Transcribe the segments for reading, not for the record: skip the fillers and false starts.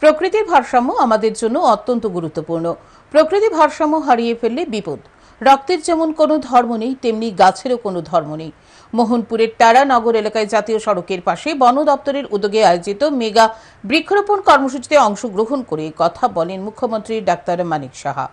প্রকৃতির ভারসাম্য আমাদের জন্য অত্যন্ত গুরুত্বপূর্ণ। প্রকৃতি ভারসাম্য হারিয়ে ফেললে বিপদ। রক্তের যেমন কোনো ধর্ম নেই, তেমনি গাছেরও কোনো ধর্ম নেই। মোহনপুরের তারানগর এলাকায় জাতীয় সড়কের পাশে বন দপ্তরের উদ্যোগে আয়োজিত মেগা বৃক্ষরোপণ কর্মসূচিতে অংশগ্রহণ করে কথা বলেন মুখ্যমন্ত্রী ডাক্তার মানিক সাহা।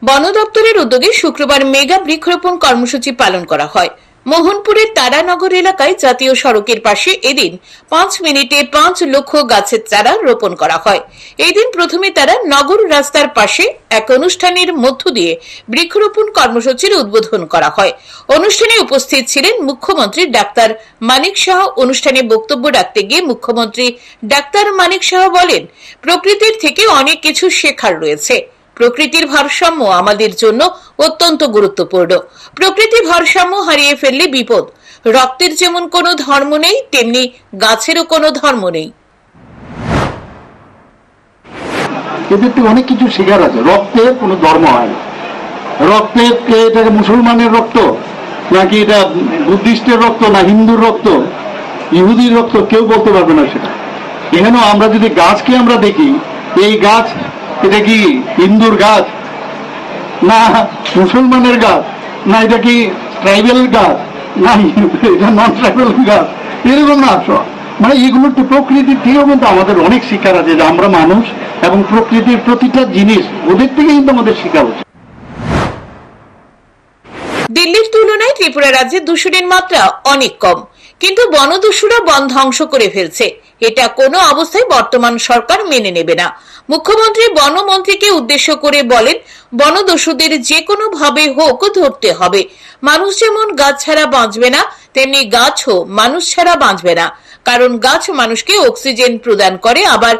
বন দপ্তরের উদ্যোগে শুক্রবার মেগা বৃক্ষরোপণ কর্মসূচি পালন করা হয়। মোহনপুরের তারানগর এলাকায় জাতীয় সড়কের পাশে এদিন 5 মিনিটে 5 লক্ষ গাছের চারা রোপণ করা হয়। এদিন প্রথমে তারা নগর রাস্তার পাশে এক অনুষ্ঠানের মধ্য দিয়ে বৃক্ষরোপণ কর্মসূচির উদ্বোধন করা হয়। অনুষ্ঠানে উপস্থিত ছিলেন মুখ্যমন্ত্রী ডাক্তার মানিক সাহা। অনুষ্ঠানে বক্তব্য রাখতে গিয়ে মুখ্যমন্ত্রী ডাক্তার মানিক সাহা বলেন, প্রকৃতির থেকে অনেক কিছু শেখার রয়েছে। প্রকৃতির ভারসাম্য আমাদের জন্য অত্যন্ত গুরুত্বপূর্ণ। প্রকৃতির ভারসাম্য হারিয়ে ফেললে বিপদ। রক্তের যেমন কোনো ধর্ম নেই, তেমনি গাছেরও কোনো ধর্ম নেই। এদের থেকে অনেক কিছু শেখার আছে। রক্তের কোনো ধর্ম হয় না। রক্তের এটাকে মুসলমানের রক্ত নাকি এটা বুদ্ধিস্টের রক্ত না হিন্দুর রক্ত ইহুদির রক্ত কেউ বলতে পারবে না সেটা। এখানেও আমরা যদি গাছকে আমরা দেখি, এই গাছ এটা কি হিন্দুর গাছ না মুসলমানের গাছ না এটা কি ট্রাইবেল গাছ না এটা নন ট্রাইবেল গাছ, এরকম না। মানে এগুলো প্রকৃতির থেকেও কিন্তু আমাদের অনেক শিক্ষার আছে যে আমরা মানুষ এবং প্রকৃতির প্রতিটা জিনিস ওদের থেকে কিন্তু আমাদের শিক্ষা উচিত। দিল্লির তুলনায় ত্রিপুরা রাজ্যে দূষণের মাত্রা অনেক কম, কিন্তু বনদস্যুরা বন ধ্বংস করে ফেলছে। এটা কোনো অবস্থায় বর্তমান সরকার মেনে নেবে না। মুখ্যমন্ত্রী বনমন্ত্রীকে উদ্দেশ্য করে বলেন, বনদস্যুদের যে কোনো ভাবে হোক ধরতে হবে। মানুষ যেমন গাছ ছাড়া বাঁচবে না, তেমনি গাছও মানুষ ছাড়া বাঁচবে না। কারণ গাছ মানুষকে অক্সিজেন প্রদান করে, আবার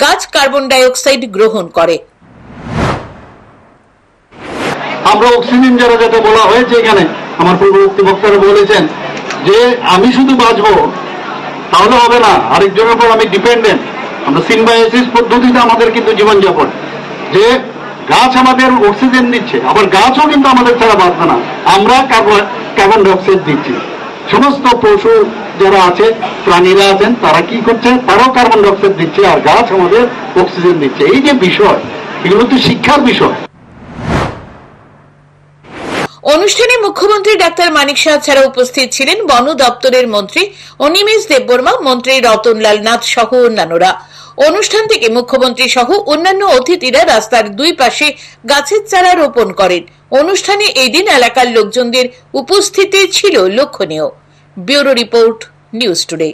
গাছ কার্বন ডাই অক্সাইড গ্রহণ করে। আমরা অক্সিজেন যারা যেটা বলা হয়েছে এখানে আমার পূর্ববর্তী বক্তারা বলেছেন যে আমি শুধু বাঁচবো তাহলে হবে না, আরেকজনের উপর আমি ডিপেন্ডেন্ট। আমরা সিম্বায়োসিস পদ্ধতিতে আমাদের কিন্তু জীবনযাপন, যে গাছ আমাদের অক্সিজেন দিচ্ছে, আবার গাছও কিন্তু আমাদের ছাড়া বাঁচবে না। আমরা কার্বন ডাইঅক্সাইড দিচ্ছি। সমস্ত পশু যারা আছে, প্রাণীরা আছেন, তারা কি করছে? তারাও কার্বন ডাইঅক্সাইড দিচ্ছে, আর গাছ আমাদের অক্সিজেন দিচ্ছে। এই যে বিষয়, এগুলো তো শিক্ষার বিষয়। অনুষ্ঠানে মুখ্যমন্ত্রী ডাক্তার মানিক সাহা ছাড়া উপস্থিত ছিলেন বন দপ্তরের মন্ত্রী অনিমেষ দেববর্মা, মন্ত্রী রতনলাল নাথ সহ অন্যান্যরা। অনুষ্ঠান থেকে মুখ্যমন্ত্রী সহ অন্যান্য অতিথিরা রাস্তার দুই পাশে গাছের চারা রোপণ করেন। অনুষ্ঠানে এই দিন এলাকার লোকজনদের উপস্থিতি ছিল লক্ষণীয়। Bureau report, news today.